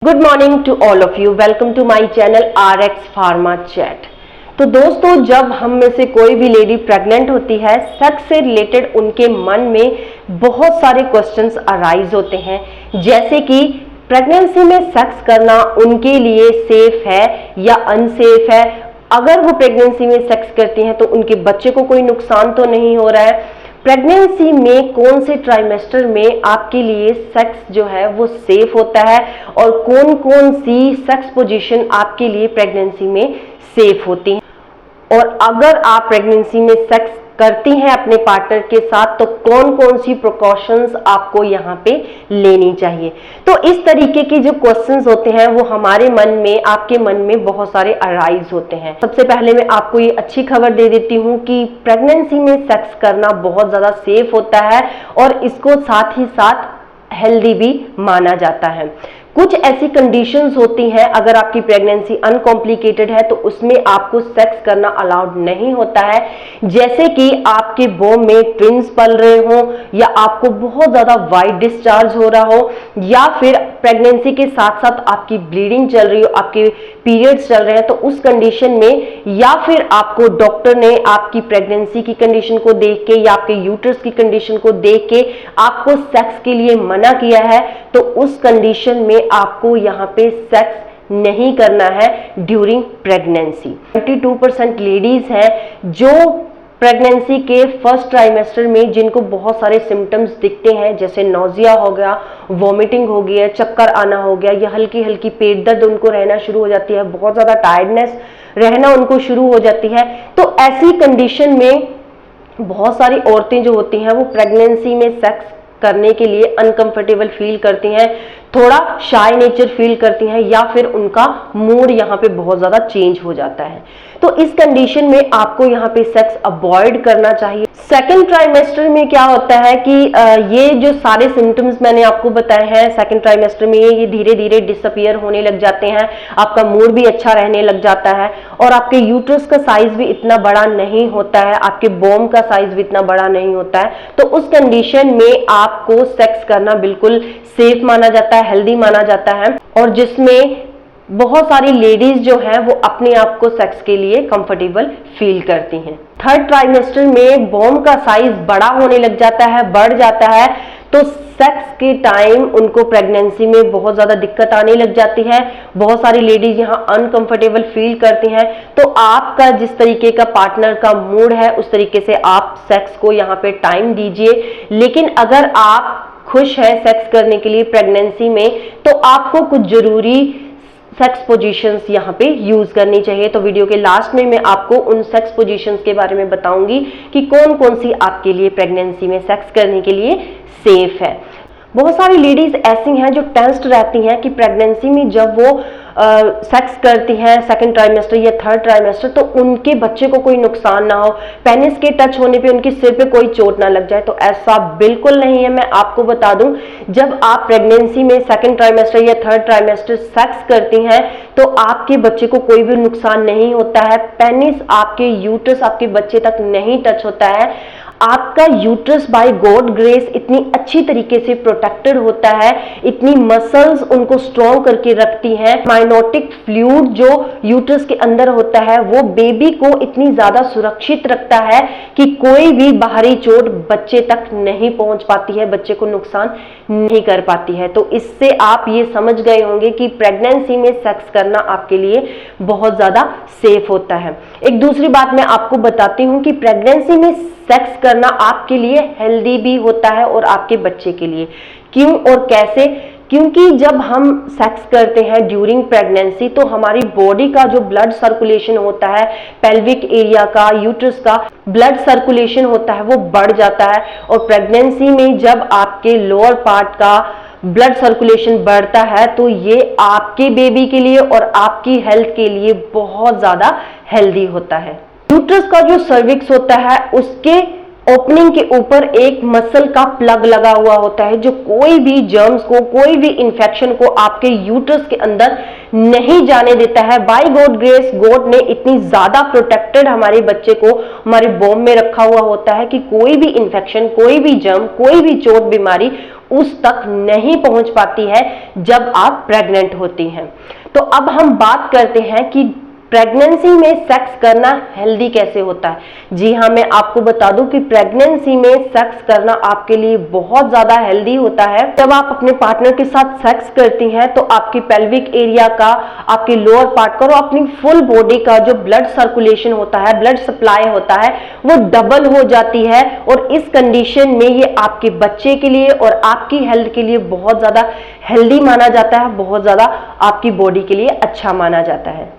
Good morning to all of you. Welcome to my channel RX Pharma Chat। तो दोस्तों, जब हम में से कोई भी लेडी प्रेग्नेंट होती है, सेक्स से रिलेटेड उनके मन में बहुत सारे क्वेश्चंस अराइज होते हैं, जैसे कि प्रेगनेंसी में सेक्स करना उनके लिए सेफ है या अनसेफ है। अगर वो प्रेगनेंसी में सेक्स करती हैं तो उनके बच्चे को कोई नुकसान तो नहीं हो रहा है। प्रेगनेंसी में कौन से ट्राइमेस्टर में आपके लिए सेक्स जो है वो सेफ होता है और कौन कौन सी सेक्स पोजीशन आपके लिए प्रेगनेंसी में सेफ होती है, और अगर आप प्रेगनेंसी में सेक्स करती हैं अपने पार्टनर के साथ तो कौन कौन सी प्रिकॉशंस आपको यहाँ पे लेनी चाहिए। तो इस तरीके के जो क्वेश्चंस होते हैं वो हमारे मन में, आपके मन में बहुत सारे अराइज होते हैं। सबसे पहले मैं आपको ये अच्छी खबर दे देती हूँ कि प्रेगनेंसी में सेक्स करना बहुत ज्यादा सेफ होता है और इसको साथ ही साथ हेल्दी भी माना जाता है। कुछ ऐसी कंडीशंस होती हैं, अगर आपकी प्रेगनेंसी अनकॉम्प्लिकेटेड है तो उसमें आपको सेक्स करना अलाउड नहीं होता है, जैसे कि आपके वोम में ट्विंस पल रहे हो, या आपको बहुत ज्यादा वाइट डिस्चार्ज हो रहा हो, या फिर प्रेगनेंसी के साथ साथ आपकी ब्लीडिंग चल रही हो, आपके पीरियड्स चल रहे हैं। तो उस कंडीशन में, या फिर आपको डॉक्टर ने आपकी प्रेगनेंसी की कंडीशन को देख के या आपके यूट्रस की कंडीशन को देख के आपको सेक्स के लिए मना किया है, तो उस कंडीशन में आपको यहाँ पे सेक्स नहीं करना है ड्यूरिंग प्रेगनेंसी। 22% लेडीज हैं जो प्रेगनेंसी के फर्स्ट ट्राइमेस्टर में जिनको बहुत सारे सिम्टम्स दिखते हैं, जैसे नोजिया हो गया, वॉमिटिंग हो गई है, चक्कर आना हो गया, या हल्की हल्की पेट दर्द उनको रहना शुरू हो जाती है, बहुत ज्यादा टायर्डनेस रहना उनको शुरू हो जाती है। तो ऐसी कंडीशन में बहुत सारी औरतें जो होती हैं वो प्रेगनेंसी में सेक्स करने के लिए अनकंफर्टेबल फील करती हैं, थोड़ा शाय नेचर फील करती हैं, या फिर उनका मूड यहाँ पे बहुत ज्यादा चेंज हो जाता है। तो इस कंडीशन में आपको यहाँ पे सेक्स अवॉइड करना चाहिए। सेकेंड ट्राइमेस्टर में क्या होता है कि ये जो सारे सिम्टम्स मैंने आपको बताए हैं, सेकेंड ट्राइमेस्टर में ये धीरे धीरे डिसअपियर होने लग जाते हैं, आपका मूड भी अच्छा रहने लग जाता है, और आपके यूट्रस का साइज भी इतना बड़ा नहीं होता है, आपके बोम का साइज भी इतना बड़ा नहीं होता है। तो उस कंडीशन में आपको सेक्स करना बिल्कुल सेफ माना जाता है, हेल्दी माना जाता है, और जिसमें बहुत सारी लेडीज जो हैं वो अपने आप को सेक्स के लिए कंफर्टेबल फील करती हैं। थर्ड ट्राइमेस्टर में बॉम का साइज बड़ा होने लग जाता है, बढ़ जाता है, तो सेक्स के टाइम उनको प्रेगनेंसी में बहुत ज्यादा दिक्कत आने लग जाती है। बहुत सारी लेडीज यहाँ अनकंफर्टेबल फील करती हैं। तो आपका जिस तरीके का पार्टनर का मूड है उस तरीके से आप सेक्स को यहाँ पे टाइम दीजिए। लेकिन अगर आप खुश है सेक्स करने के लिए प्रेगनेंसी में, तो आपको कुछ जरूरी सेक्स पोजीशंस यहाँ पे यूज करनी चाहिए। तो वीडियो के लास्ट में मैं आपको उन सेक्स पोजीशंस के बारे में बताऊंगी कि कौन कौन सी आपके लिए प्रेगनेंसी में सेक्स करने के लिए सेफ है। बहुत सारी लेडीज ऐसी हैं जो टेंस्ड रहती हैं कि प्रेगनेंसी में जब वो सेक्स करती हैं सेकंड ट्राइमेस्टर या थर्ड ट्राइमेस्टर, तो उनके बच्चे को कोई नुकसान ना हो, पेनिस के टच होने पे उनके सिर पे कोई चोट ना लग जाए। तो ऐसा बिल्कुल नहीं है। मैं आपको बता दूं, जब आप प्रेगनेंसी में सेकंड ट्राइमेस्टर या थर्ड ट्राइमेस्टर सेक्स करती हैं तो आपके बच्चे को कोई भी नुकसान नहीं होता है। पेनिस आपके यूट्रस आपके बच्चे तक नहीं टच होता है। आपका यूट्रस बाय गॉड ग्रेस इतनी अच्छी तरीके से प्रोटेक्टेड होता है, इतनी मसल्स उनको स्ट्रॉन्ग करके रखती हैं। माइनोटिक फ्लूइड जो यूट्रस के अंदर होता है वो बेबी को इतनी ज्यादा सुरक्षित रखता है कि कोई भी बाहरी चोट बच्चे तक नहीं पहुंच पाती है, बच्चे को नुकसान नहीं कर पाती है। तो इससे आप ये समझ गए होंगे कि प्रेगनेंसी में सेक्स करना आपके लिए बहुत ज्यादा सेफ होता है। एक दूसरी बात मैं आपको बताती हूँ कि प्रेगनेंसी में सेक्स करना आपके लिए हेल्दी भी होता है और आपके बच्चे के लिए। क्यों और कैसे? क्योंकि जब हम सेक्स करते हैं ड्यूरिंग प्रेगनेंसी तो हमारी बॉडी का जो ब्लड सर्कुलेशन होता है, पेल्विक एरिया का, यूट्रस का ब्लड सर्कुलेशन होता है वो बढ़ जाता है। और प्रेगनेंसी में जब आपके लोअर पार्ट का ब्लड सर्कुलेशन बढ़ता है तो ये आपके बेबी के लिए और आपकी हेल्थ के लिए बहुत ज्यादा हेल्दी होता है। यूट्रस का जो सर्विक्स होता है उसके ओपनिंग के ऊपर एक मसल का प्लग लगा हुआ होता है जो कोई भी जर्म्स को, कोई भी इंफेक्शन को आपके यूट्रस के अंदर नहीं जाने देता है। बाय गॉड ग्रेस गॉड ने इतनी ज्यादा प्रोटेक्टेड हमारे बच्चे को हमारे बोम में रखा हुआ होता है कि कोई भी इंफेक्शन, कोई भी जर्म, कोई भी चोट बीमारी उस तक नहीं पहुंच पाती है जब आप प्रेग्नेंट होती हैं। तो अब हम बात करते हैं कि प्रेगनेंसी में सेक्स करना हेल्दी कैसे होता है। जी हाँ, मैं आपको बता दूं कि प्रेगनेंसी में सेक्स करना आपके लिए बहुत ज्यादा हेल्दी होता है। जब आप अपने पार्टनर के साथ सेक्स करती हैं तो आपकी पेल्विक एरिया का, आपके लोअर पार्ट का और अपनी फुल बॉडी का जो ब्लड सर्कुलेशन होता है, ब्लड सप्लाई होता है, वो डबल हो जाती है। और इस कंडीशन में ये आपके बच्चे के लिए और आपकी हेल्थ के लिए बहुत ज्यादा हेल्दी माना जाता है, बहुत ज्यादा आपकी बॉडी के लिए अच्छा माना जाता है।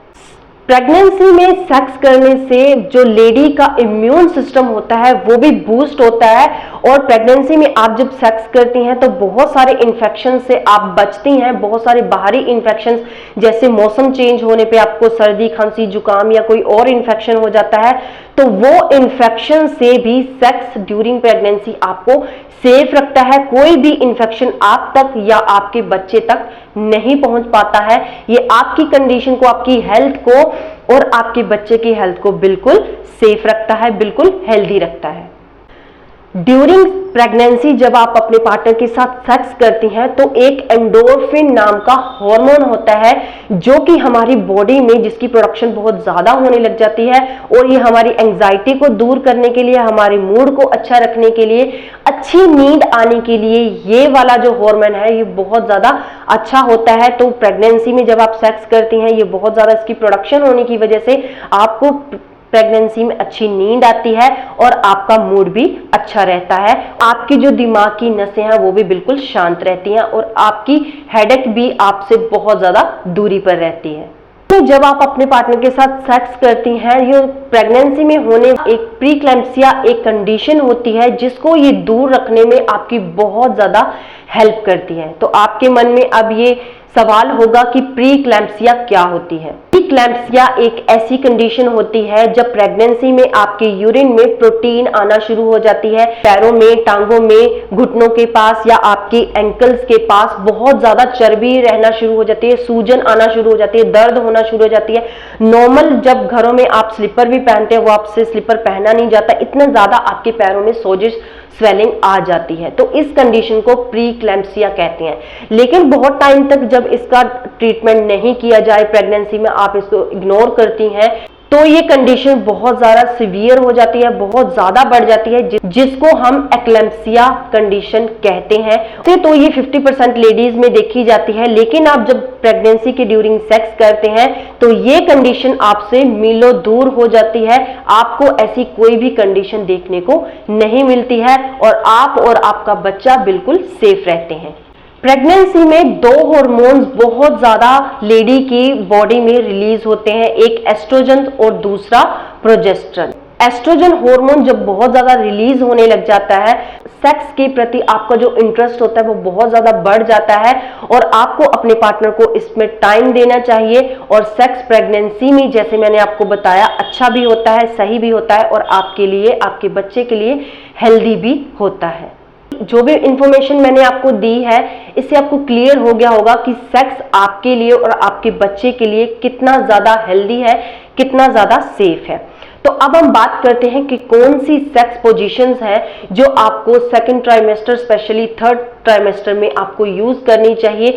प्रेगनेंसी में सेक्स करने से जो लेडी का इम्यून सिस्टम होता है वो भी बूस्ट होता है। और प्रेगनेंसी में आप जब सेक्स करती हैं तो बहुत सारे इन्फेक्शन से आप बचती हैं। बहुत सारे बाहरी इन्फेक्शन, जैसे मौसम चेंज होने पे आपको सर्दी, खांसी, जुकाम या कोई और इन्फेक्शन हो जाता है, तो वो इन्फेक्शन से भी सेक्स ड्यूरिंग प्रेगनेंसी आपको सेफ रखता है। कोई भी इन्फेक्शन आप तक या आपके बच्चे तक नहीं पहुंच पाता है। ये आपकी कंडीशन को, आपकी हेल्थ को और आपके बच्चे की हेल्थ को बिल्कुल सेफ रखता है, बिल्कुल हेल्दी रखता है। ड्यूरिंग प्रेगनेंसी जब आप अपने पार्टनर के साथ सेक्स करती हैं तो एक एंडोर्फिन नाम का हार्मोन होता है जो कि हमारी बॉडी में, जिसकी प्रोडक्शन बहुत ज्यादा होने लग जाती है। और ये हमारी एंजाइटी को दूर करने के लिए, हमारे मूड को अच्छा रखने के लिए, अच्छी नींद आने के लिए ये वाला जो हार्मोन है ये बहुत ज्यादा अच्छा होता है। तो प्रेगनेंसी में जब आप सेक्स करती हैं, ये बहुत ज्यादा इसकी प्रोडक्शन होने की वजह से आपको प्रेगनेंसी में अच्छी नींद आती है और आपका मूड भी अच्छा रहता है। आपकी जो दिमाग की नसें हैं वो भी बिल्कुल शांत रहती हैं और आपकी हेडेक भी आपसे बहुत ज्यादा दूरी पर रहती है। तो जब आप अपने पार्टनर के साथ सेक्स करती हैं, ये प्रेगनेंसी में होने एक प्रीक्लैम्सिया एक कंडीशन होती है जिसको ये दूर रखने में आपकी बहुत ज्यादा हेल्प करती है। तो आपके मन में अब ये सवाल होगा कि प्रीक्लैम्सिया क्या होती है। प्रीक्लैम्सिया एक ऐसी कंडीशन होती है जब प्रेगनेंसी में आपके यूरिन में प्रोटीन आना शुरू हो जाती है। पैरों में, टांगों में, घुटनों के पास या आपके एंकल्स के पास बहुत ज्यादा चर्बी रहना शुरू हो जाती है, सूजन आना शुरू हो जाती है, दर्द होना शुरू हो जाती है। नॉर्मल जब घरों में आप स्लीपर भी पहनते हैं, वो आपसे स्लीपर पहना नहीं जाता, इतना ज्यादा आपके पैरों में सोजिश, स्वेलिंग आ जाती है। तो इस कंडीशन को प्रीक्लैम्सिया कहते हैं। लेकिन बहुत टाइम तक जब इसका ट्रीटमेंट नहीं किया जाए, प्रेगनेंसी में आप इसको इग्नोर करती हैं, तो ये कंडीशन बहुत ज्यादा सीवियर हो जाती है, बहुत ज्यादा बढ़ जाती है, जिसको हम एक्लैम्सिया कंडीशन कहते हैं। तो ये 50% लेडीज में देखी जाती है। लेकिन आप जब प्रेगनेंसी के ड्यूरिंग सेक्स करते हैं तो ये कंडीशन आपसे मीलों दूर हो जाती है। आपको ऐसी कोई भी कंडीशन देखने को नहीं मिलती है और आप और आपका बच्चा बिल्कुल सेफ रहते हैं। प्रेगनेंसी में दो हार्मोन्स बहुत ज्यादा लेडी की बॉडी में रिलीज होते हैं, एक एस्ट्रोजन और दूसरा प्रोजेस्टेरोन। एस्ट्रोजन हार्मोन जब बहुत ज्यादा रिलीज होने लग जाता है, सेक्स के प्रति आपका जो इंटरेस्ट होता है वो बहुत ज्यादा बढ़ जाता है और आपको अपने पार्टनर को इसमें टाइम देना चाहिए। और सेक्स प्रेगनेंसी में, जैसे मैंने आपको बताया, अच्छा भी होता है, सही भी होता है और आपके लिए, आपके बच्चे के लिए हेल्दी भी होता है। जो भी इंफॉर्मेशन मैंने आपको दी है, इससे आपको क्लियर हो गया होगा कि सेक्स आपके लिए और आपके बच्चे के लिए कितना ज्यादा हेल्दी है, कितना ज्यादा सेफ है। तो अब हम बात करते हैं कि कौन सी सेक्स पोजीशंस हैं जो आपको second trimester, specially third trimester में आपको यूज करनी चाहिए।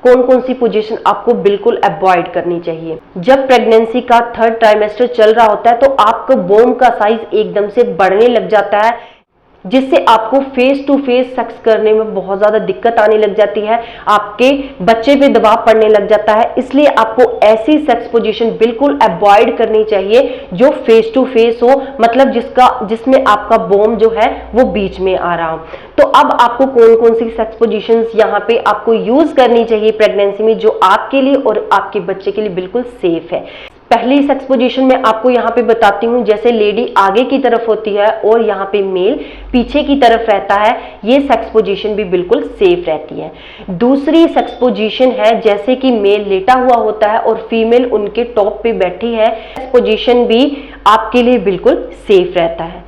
कौन कौन सी पोजीशन आपको बिल्कुल अवॉइड करनी चाहिए। जब प्रेगनेंसी का थर्ड ट्राइमेस्टर चल रहा होता है तो आपका बोन का साइज एकदम से बढ़ने लग जाता है, जिससे आपको फेस टू फेस सेक्स करने में बहुत ज्यादा दिक्कत आने लग जाती है, आपके बच्चे पे दबाव पड़ने लग जाता है। इसलिए आपको ऐसी सेक्स पोजीशन बिल्कुल अवॉइड करनी चाहिए जो फेस टू फेस हो, मतलब जिसमें आपका बोन जो है वो बीच में आ रहा हो। तो अब आपको कौन कौन सी सेक्स पोजीशंस यहाँ पे आपको यूज करनी चाहिए प्रेगनेंसी में, जो आपके लिए और आपके बच्चे के लिए बिल्कुल सेफ है। पहली सेक्स पोजीशन में आपको यहाँ पे बताती हूँ, जैसे लेडी आगे की तरफ होती है और यहाँ पे मेल पीछे की तरफ रहता है, ये सेक्स पोजीशन भी बिल्कुल सेफ रहती है। दूसरी सेक्स पोजीशन है जैसे कि मेल लेटा हुआ होता है और फीमेल उनके टॉप पे बैठी है, सेक्स पोजीशन भी आपके लिए बिल्कुल सेफ रहता है।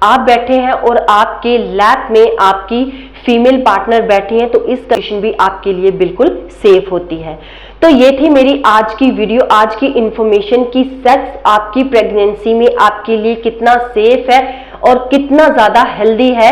आप बैठे हैं और आपके लैप में आपकी फीमेल पार्टनर बैठी है, तो इस कंडीशन भी आपके लिए बिल्कुल सेफ होती है। तो ये थी मेरी आज की वीडियो, आज की इंफॉर्मेशन की सेक्स आपकी प्रेगनेंसी में आपके लिए कितना सेफ है और कितना ज्यादा हेल्दी है।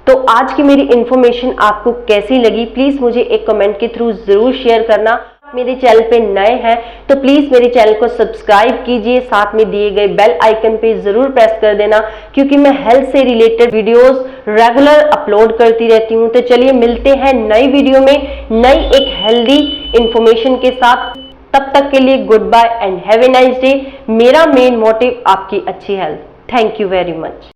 तो आज की मेरी इन्फॉर्मेशन आपको कैसी लगी, प्लीज मुझे एक कमेंट के थ्रू जरूर शेयर करना। मेरे चैनल पे नए हैं तो प्लीज मेरे चैनल को सब्सक्राइब कीजिए, साथ में दिए गए बेल आइकन पे जरूर प्रेस कर देना, क्योंकि मैं हेल्थ से रिलेटेड वीडियोस रेगुलर अपलोड करती रहती हूँ। तो चलिए मिलते हैं नई वीडियो में नई एक हेल्दी इंफॉर्मेशन के साथ। तब तक के लिए good bye and have a nice day. मेरा मेन मोटिव आपकी अच्छी health. Thank you very much.